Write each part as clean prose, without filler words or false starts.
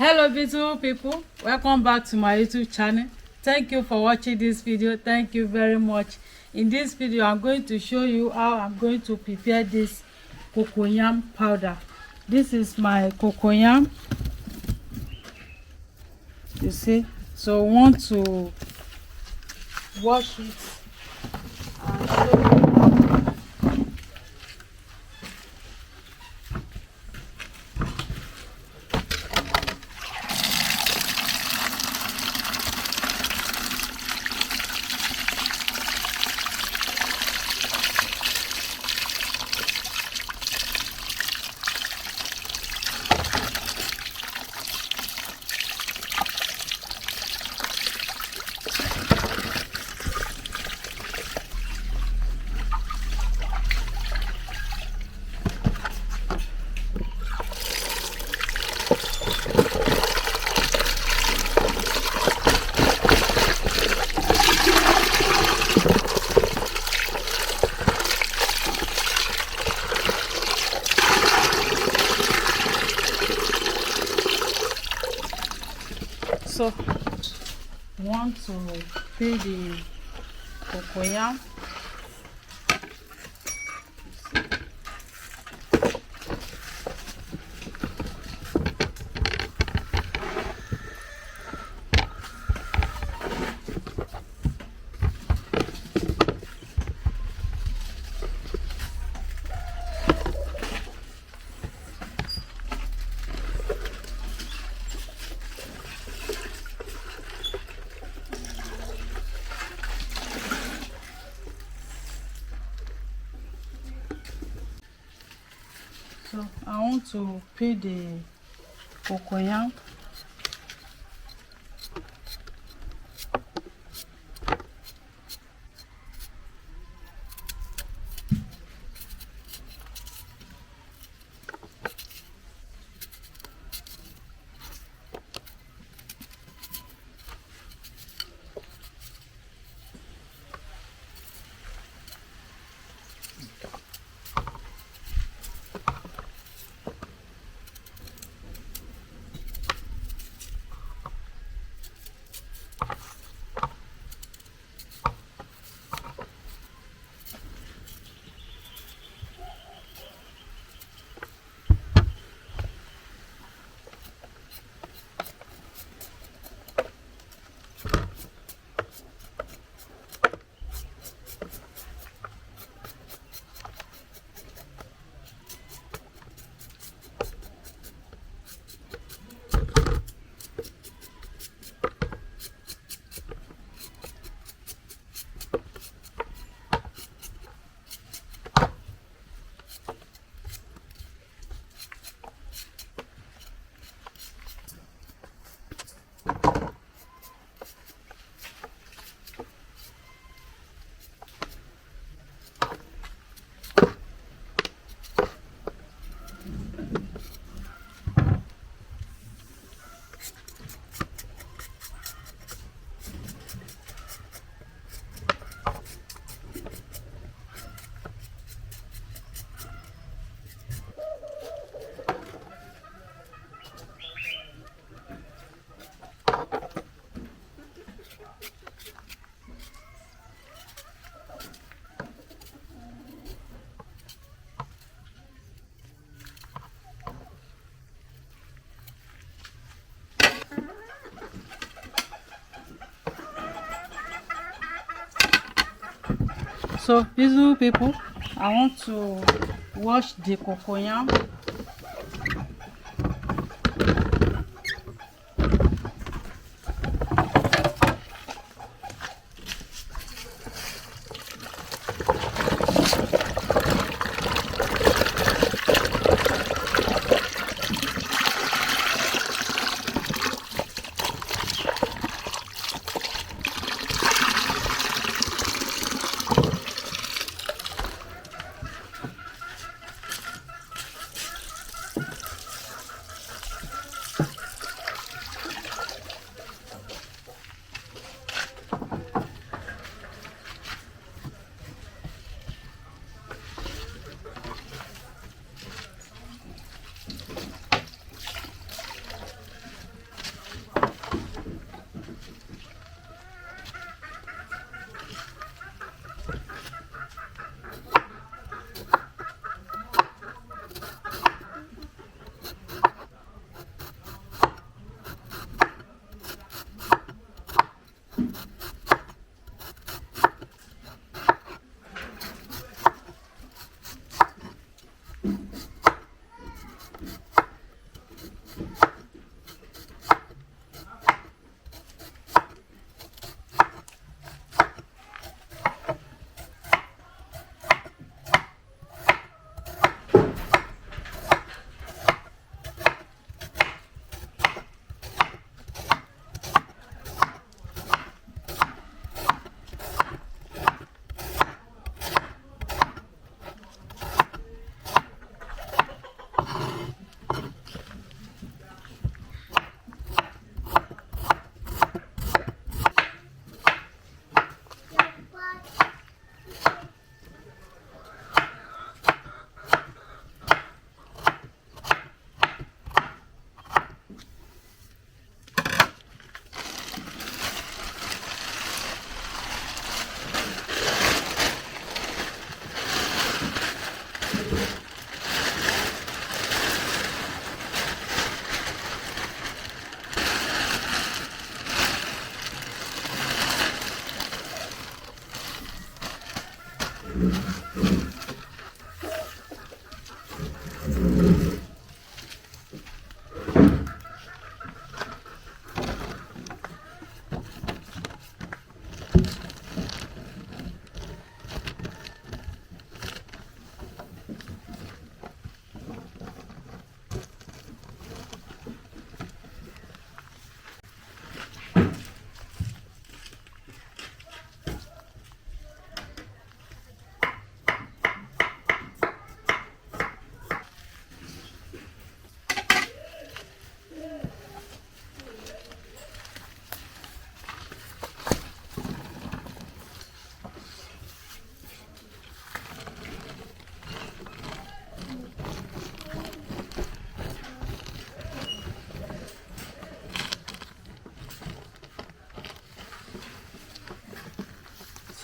Hello beautiful people, welcome back to my YouTube channel. Thank you for watching this video. Thank you very much. In this video I'm going to show you how I'm going to prepare this cocoyam powder. This is my cocoyam, you see. So we want to wash it and show you. So want to peel the cocoyam. So I want to peel the cocoyam. So beautiful people, I want to wash the cocoyam.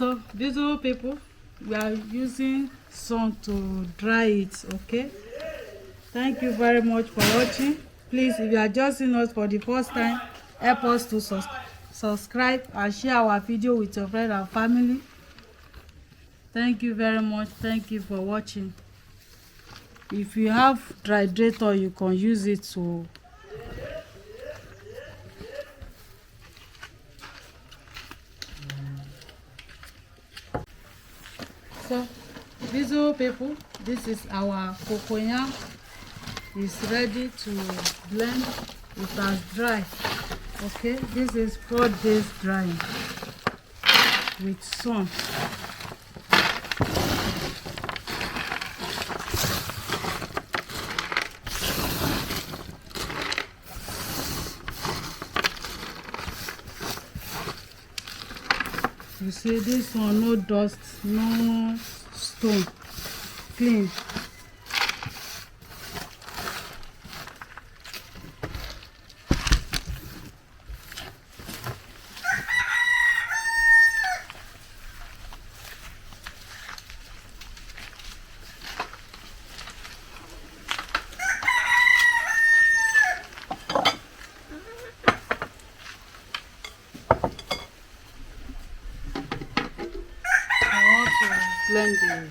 So beautiful people, we are using sun to dry it. Okay, thank you very much for watching. Please, if you are just seeing us for the first time, help us to subscribe and share our video with your friends and family. Thank you very much. Thank you for watching. If you have dehydrator, you can use it to so beautiful people, this is our cocoyam. It's ready to blend. It has dry. Okay, this is 4 days drying with sun. You see this one, no dust, no stone, clean. Blend it.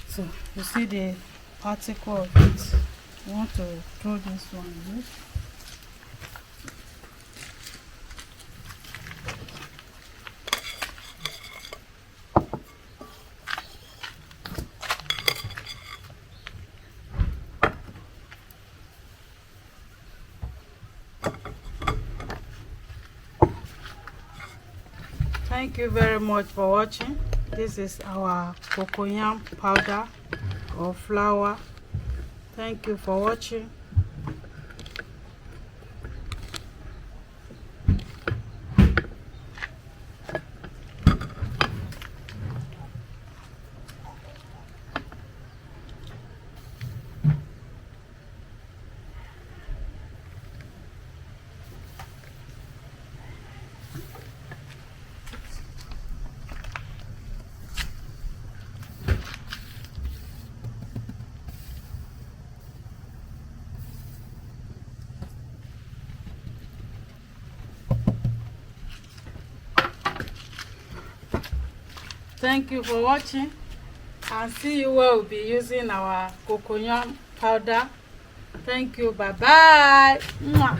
So you see the particle of it. You want to throw this one in. Thank you very much for watching. This is our cocoyam powder or flour. Thank you for watching. Thank you for watching, and see you where we'll be using our cocoyam powder. Thank you. Bye bye.